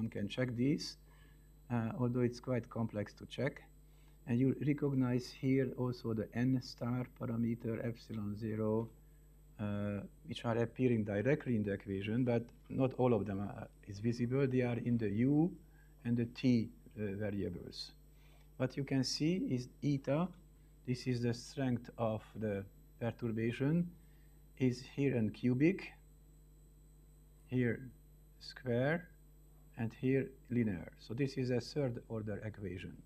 one can check these, although it's quite complex to check. And you recognize here also the n star parameter, epsilon 0, which are appearing directly in the equation, but not all of them is visible. They are in the u and the t variables. What you can see is eta, this is the strength of the perturbation, is here in cubic, here square, and here linear. So this is a third order equation.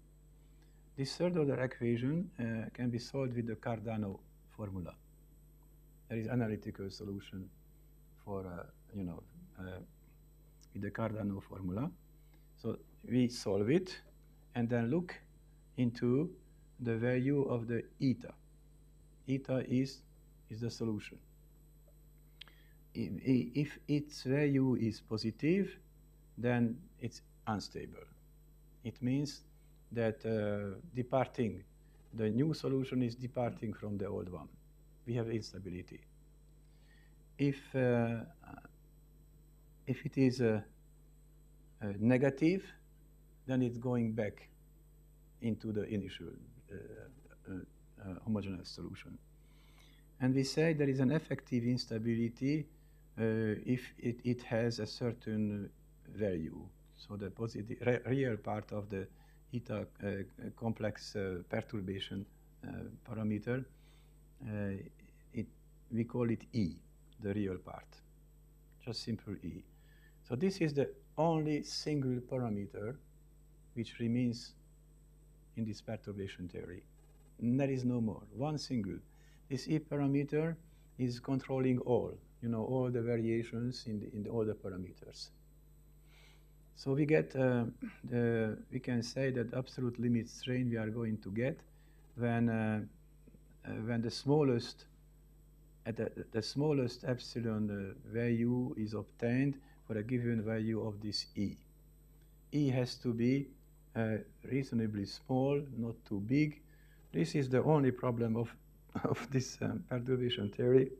This third order equation can be solved with the Cardano formula. There is analytical solution for, with the Cardano formula. So we solve it and then look into the value of the eta. Eta is the solution. If its value is positive, then it's unstable. It means that the new solution is departing from the old one. We have instability. If it is negative, then it's going back into the initial homogeneous solution. And we say there is an effective instability if it has a certain value. So the positive real part of the eta complex perturbation parameter, we call it E, the real part, just simple E. So this is the only single parameter which remains in this perturbation theory. And there is no more, one single. This E parameter is controlling all the variations in all the parameters. So we get, we can say that absolute limit strain we are going to get when the smallest, the smallest epsilon value is obtained for a given value of this E. E has to be reasonably small, not too big. This is the only problem of this perturbation theory,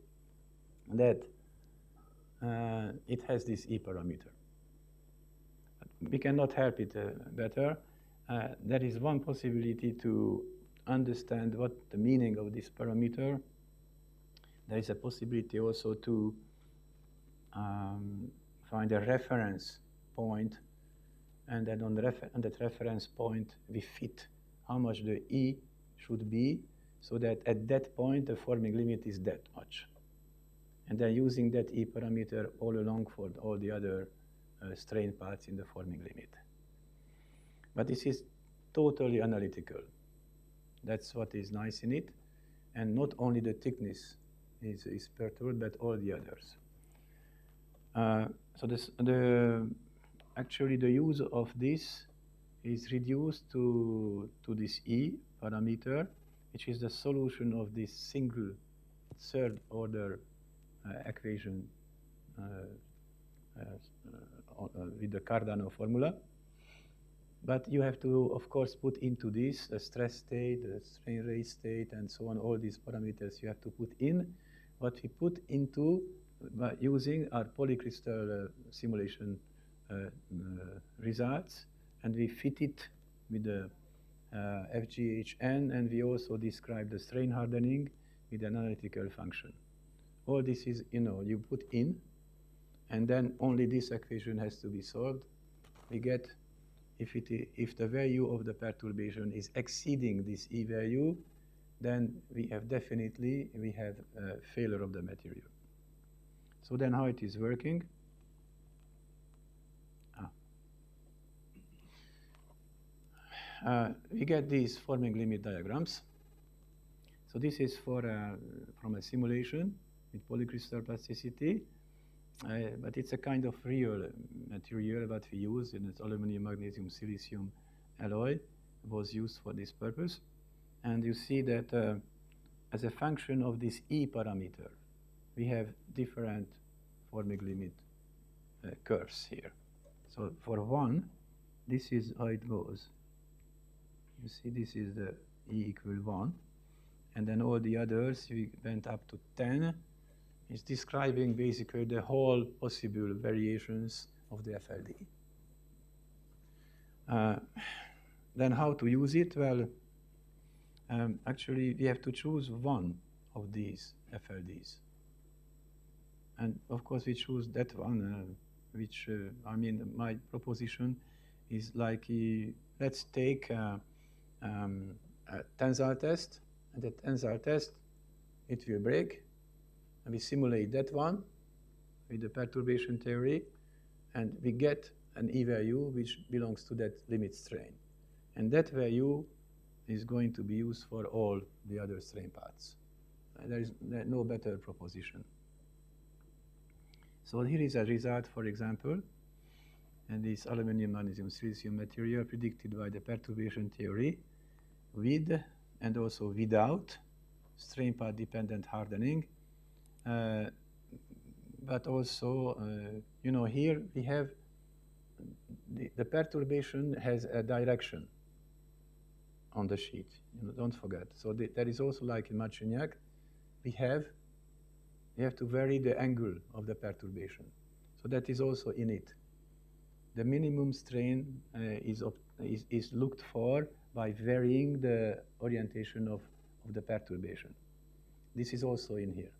that it has this E parameter. We cannot help it better. There is one possibility to understand what the meaning of this parameter. There is a possibility also to find a reference point, and then on that reference point we fit how much the E should be, so that at that point the forming limit is that much. And then using that E parameter all along for all the other strain paths in the forming limit. But this is totally analytical. That's what is nice in it. And not only the thickness is perturbed, but all the others. So actually the use of this is reduced to this E parameter, which is the solution of this single third order equation with the Cardano formula. But you have to, of course, put into this the stress state, the strain rate state, and so on, all these parameters you have to put in. What we put into by using our polycrystal simulation results, and we fit it with the FGHN, and we also describe the strain hardening with an analytical function. All this is, you put in, and then only this equation has to be solved. We get, if the value of the perturbation is exceeding this E value, then we have failure of the material. So then how it is working? We get these forming limit diagrams. So this is from a simulation with polycrystal plasticity, but it's a kind of real material that we use, and it's aluminum, magnesium, silicium alloy was used for this purpose. And you see that as a function of this E parameter, we have different forming limit curves here. So for 1, this is how it goes. You see, this is the E equal 1. And then all the others, we went up to 10. It's describing basically the whole possible variations of the FLD. Then how to use it? Well, actually, we have to choose one of these FLDs. And of course, we choose that one, which, I mean, my proposition is like, let's take a tensile test, and the tensile test, it will break, and we simulate that one with the perturbation theory, and we get an E value which belongs to that limit strain. And that value is going to be used for all the other strain paths. There is no better proposition. So here is a result, for example, and this aluminum, magnesium, silicium material predicted by the perturbation theory with and also without strain path dependent hardening. But also, you know, here we have the perturbation has a direction on the sheet. You know, don't forget. So there is also, like in Marciniak, we have to vary the angle of the perturbation. So that is also in it. The minimum strain is looked for by varying the orientation of the perturbation. This is also in here.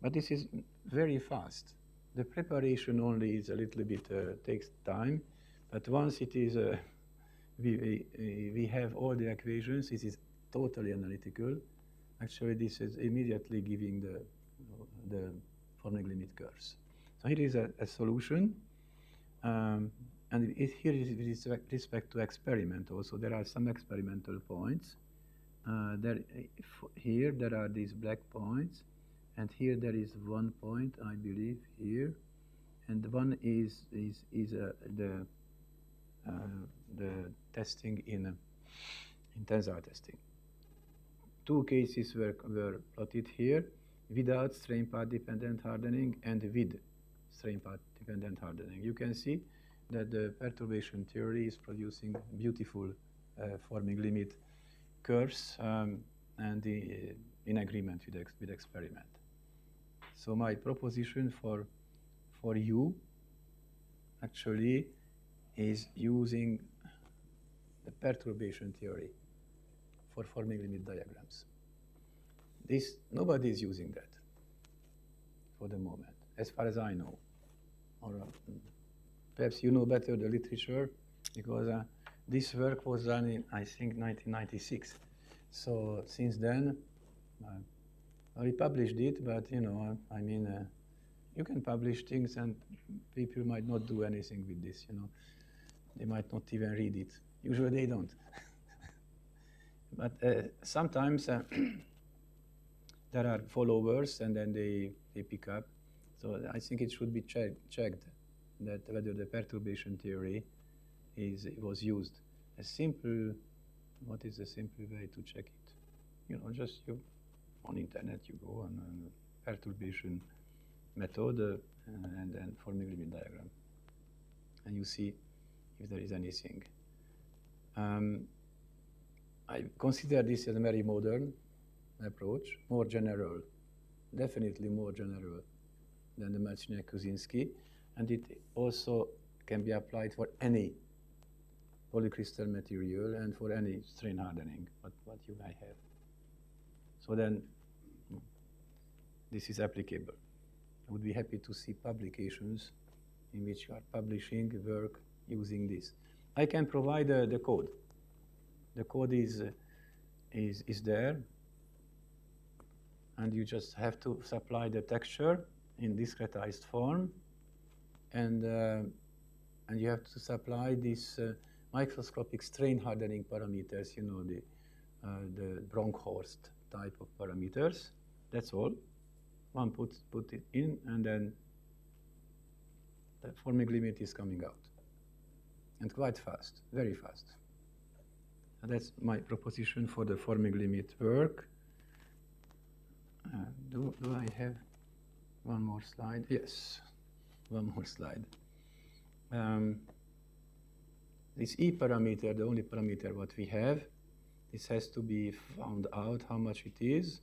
But this is very fast. The preparation only is a little bit, takes time, but once it is, we have all the equations, this is totally analytical. Actually, this is immediately giving the forming limit curves. So here is a solution, and here is with respect to experiment also. There are some experimental points. Here there are these black points, and here there is one point, I believe, here, and one is the testing in tensile testing. Two cases were plotted here without strain path dependent hardening and with strain path dependent hardening. You can see that the perturbation theory is producing beautiful forming limit curves and in agreement with experiment. So my proposition for you actually is using the perturbation theory for forming limit diagrams. Nobody is using that for the moment, as far as I know. Or perhaps you know better the literature, because this work was done in, I think, 1996. So since then, we published it, but you know, I mean, you can publish things and people might not do anything with this, you know. They might not even read it. Usually they don't. But sometimes there are followers and then they pick up. So I think it should be checked that whether the perturbation theory was used. A simple, what is a simple way to check it? You know, just on internet you go on perturbation method and then forming limit diagram, and you see if there is anything. I consider this as a very modern approach, more general, definitely more general than the Marciniak-Kuczynski, and it also can be applied for any polycrystal material and for any strain hardening, what you may have. So then, this is applicable. I would be happy to see publications in which you are publishing work using this. I can provide the code. The code is there, and you just have to supply the texture in discretized form, and you have to supply these microscopic strain hardening parameters. You know, the Bronkhorst type of parameters. That's all. One put it in, and then the forming limit is coming out, and quite fast, very fast. And that's my proposition for the forming limit work. Do I have one more slide? Yes, one more slide. This E parameter, the only parameter what we have, this has to be found out how much it is.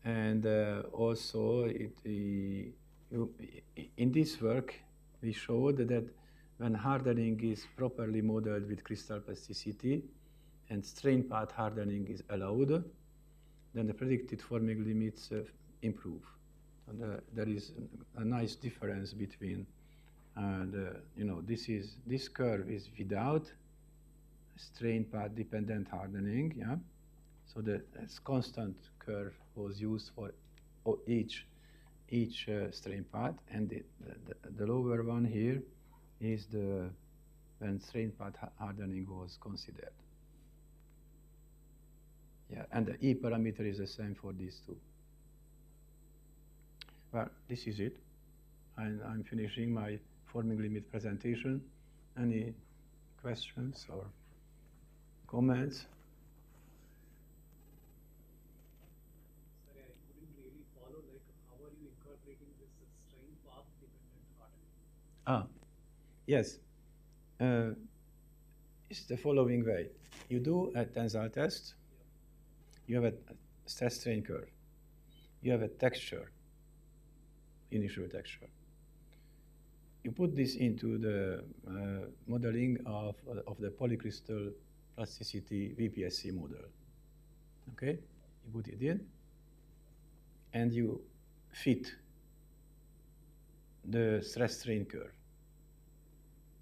And also, in this work, we showed that when hardening is properly modeled with crystal plasticity and strain path hardening is allowed, then the predicted forming limits improve. And there is a nice difference between this curve is without strain path dependent hardening, yeah. So the constant curve was used for each strain path, and the lower one here is when strain path hardening was considered. Yeah, and the E parameter is the same for these two. Well, this is it. I'm finishing my forming limit presentation. Any questions or comments? Sorry, I couldn't really follow. Like, how are you incorporating this strain path dependent hardening? Yes. It's the following way. You do a tensile test. You have a stress strain curve. You have a texture, initial texture. You put this into the modeling of the polycrystal plasticity VPSC model. Okay? You put it in, and you fit the stress strain curve.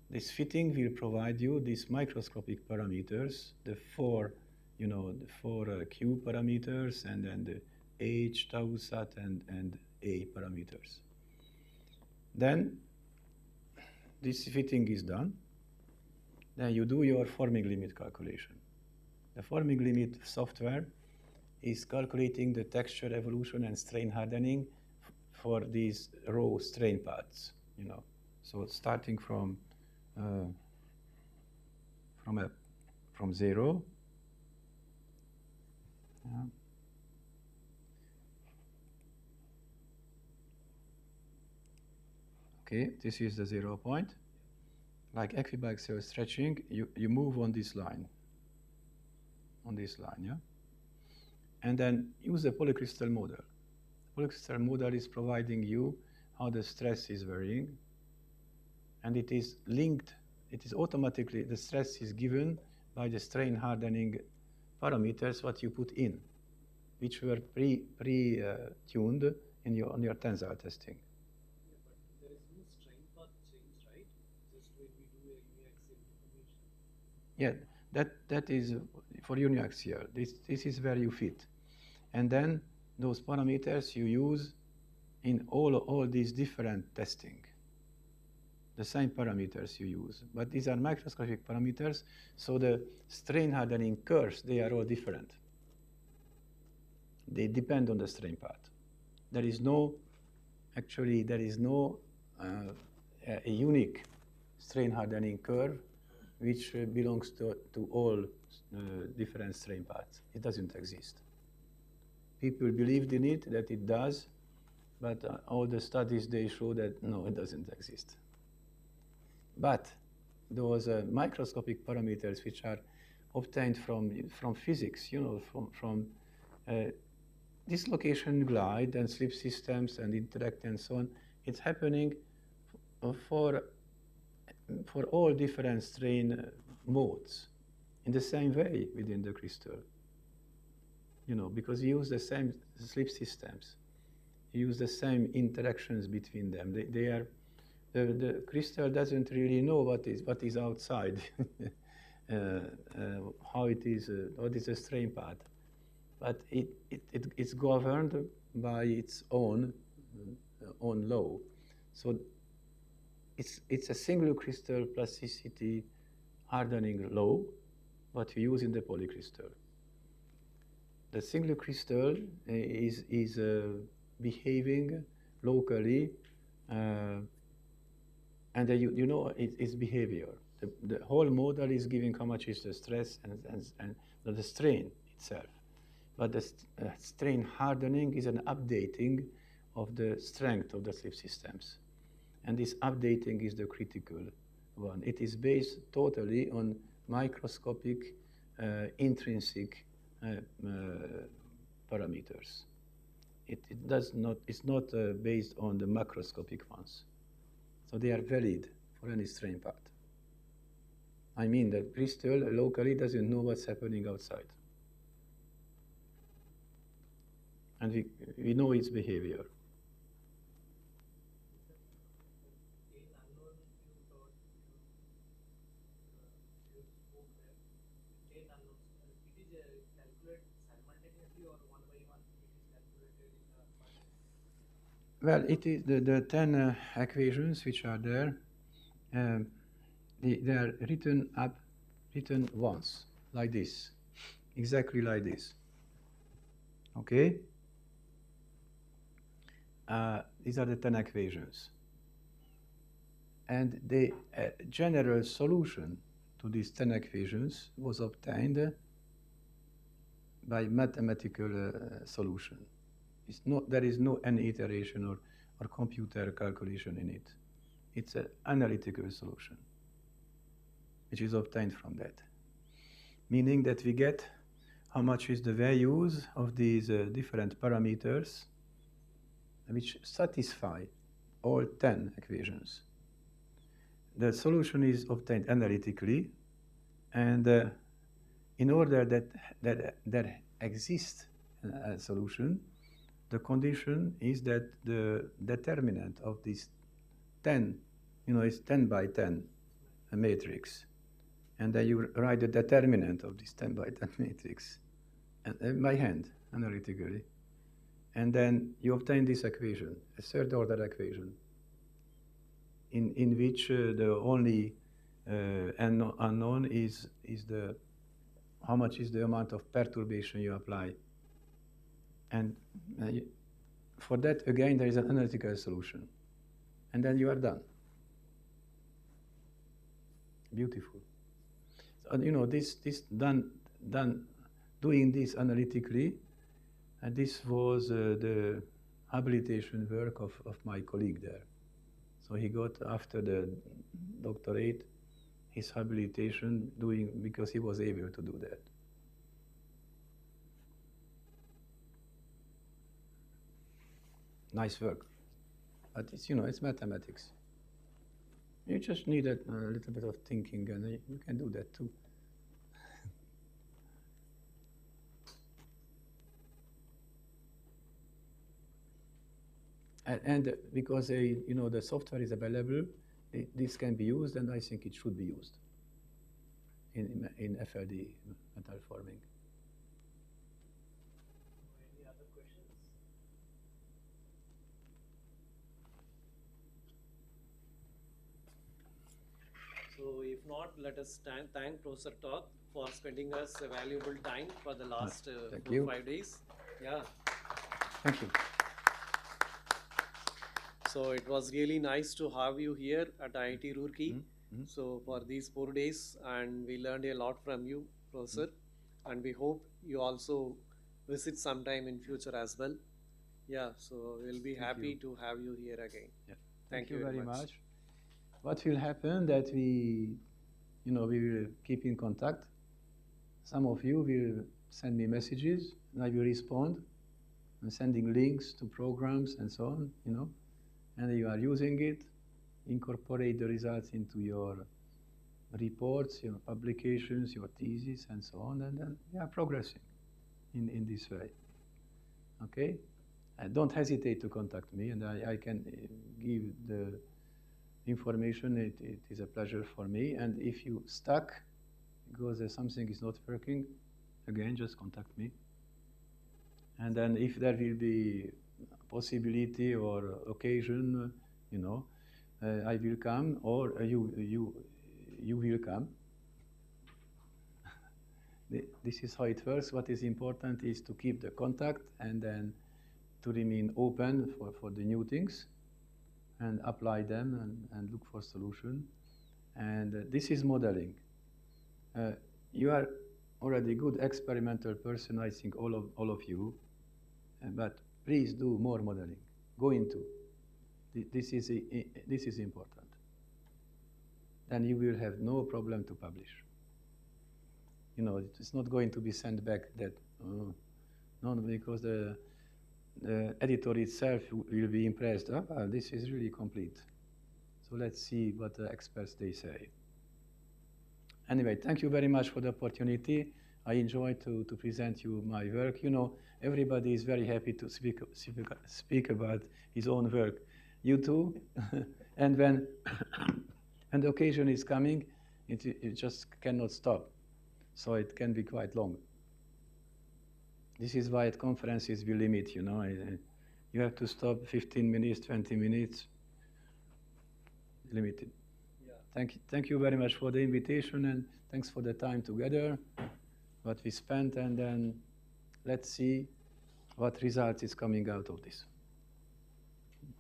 This fitting will provide you these microscopic parameters, the four Q parameters, and then the H, tau sat, and A parameters. Then this fitting is done. Then you do your forming limit calculation. The forming limit software is calculating the texture evolution and strain hardening for these raw strain paths. So starting from 0. Yeah. Okay, this is the 0 point. Like equiaxial stretching, you move on this line. Yeah? And then use the polycrystal model. The polycrystal model is providing you how the stress is varying, and it is linked, it is automatically, the stress is given by the strain hardening parameters what you put in, which were pre-tuned on your tensile testing. Yeah, but there is no strain path change, right? Just when we do a uniaxial deformation. Yeah, that is for uniaxial. This is where you fit. And then those parameters you use in all these different testing. The same parameters you use. But these are microscopic parameters, so the strain hardening curves, they are all different. They depend on the strain path. There is no a unique strain hardening curve which belongs to all different strain paths. It doesn't exist. People believed in it, that it does, but all the studies, they show that no, it doesn't exist. But those microscopic parameters which are obtained from physics, from dislocation glide and slip systems and interact and so on, it's happening for all different strain modes in the same way within the crystal. Because you use the same slip systems, you use the same interactions between them. The crystal doesn't really know what is outside, how it is, what is a strain path, but it's governed by its own law. So it's a single crystal plasticity hardening law, what we use in the polycrystal. The single crystal is behaving locally, and it's behavior. The whole model is giving how much is the stress and the strain itself. But the strain hardening is an updating of the strength of the slip systems. And this updating is the critical one. It is based totally on microscopic, intrinsic parameters. It's not based on the macroscopic ones. So they are valid for any strain path. I mean that crystal locally doesn't know what's happening outside. And we know its behavior. Chain unknown, you thought, you spoke that chain unknowns. It is calculated simultaneously or one by one. It is calculated in the one. Well, it is the 10 equations which are there. They are written once, like this, exactly like this. Okay? These are the 10 equations. And the general solution to these 10 equations was obtained by mathematical solution. There is no any iteration or computer calculation in it. It's an analytical solution, which is obtained from that. Meaning that we get how much is the values of these different parameters which satisfy all 10 equations. The solution is obtained analytically, and in order that there exists a solution, the condition is that the determinant of this 10, is 10 by 10 a matrix. And then you write the determinant of this 10 by 10 matrix by hand, analytically. And then you obtain this equation, a third order equation, in which the only unknown is how much is the amount of perturbation you apply. And for that, again, there is an analytical solution. And then you are done. Beautiful. So, this done doing this analytically, and this was the habilitation work of my colleague there. So he got, after the doctorate, his habilitation because he was able to do that. Nice work. But it's mathematics. You just need a little bit of thinking, and you can do that too. And because the software is available, this can be used, and I think it should be used in FLD metal forming. Any other questions? So if not, let us thank Professor Toth for spending us a valuable time for the last 4-5 days. Yeah. Thank you. So it was really nice to have you here at IIT Roorkee. Mm-hmm. So for these 4 days, and we learned a lot from you, Professor. And we hope you also visit sometime in future as well. Yeah, so we'll be happy to have you here again. Yeah. Thank you very much. What will happen that we will keep in contact. Some of you will send me messages, and I will respond, and sending links to programs and so on, and you are using it, incorporate the results into your reports, your publications, your thesis, and so on, and then we are progressing in this way. Okay? Don't hesitate to contact me, and I can give the information. It is a pleasure for me. And if you stuck because something is not working, again, just contact me. And then if there will be possibility or occasion, I will come, or you will come. This is how it works. What is important is to keep the contact and then to remain open for the new things and apply them and look for solution. And this is modeling. You are already a good experimental person, I think all of you, but please do more modeling. Go into. This is important. Then you will have no problem to publish. It's not going to be sent back that, no, because the editor itself will be impressed. This is really complete. So let's see what the experts they say. Anyway, thank you very much for the opportunity. I enjoy to present you my work. You know, everybody is very happy to speak about his own work. You too. And when and the occasion is coming, it just cannot stop. So it can be quite long. This is why at conferences we limit, you know. You have to stop 15 minutes, 20 minutes, limited. Yeah. Thank you very much for the invitation, and thanks for the time together, what we spent, and then let's see what result is coming out of this.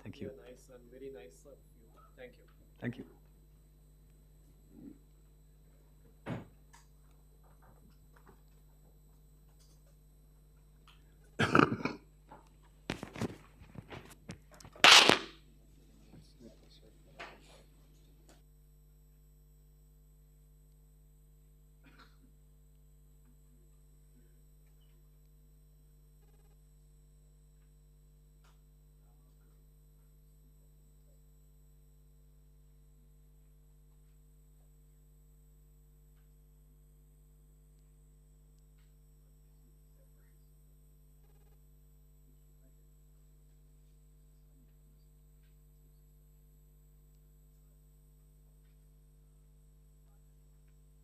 Thank you. Yeah, nice and very nice of you. Thank you. Thank you.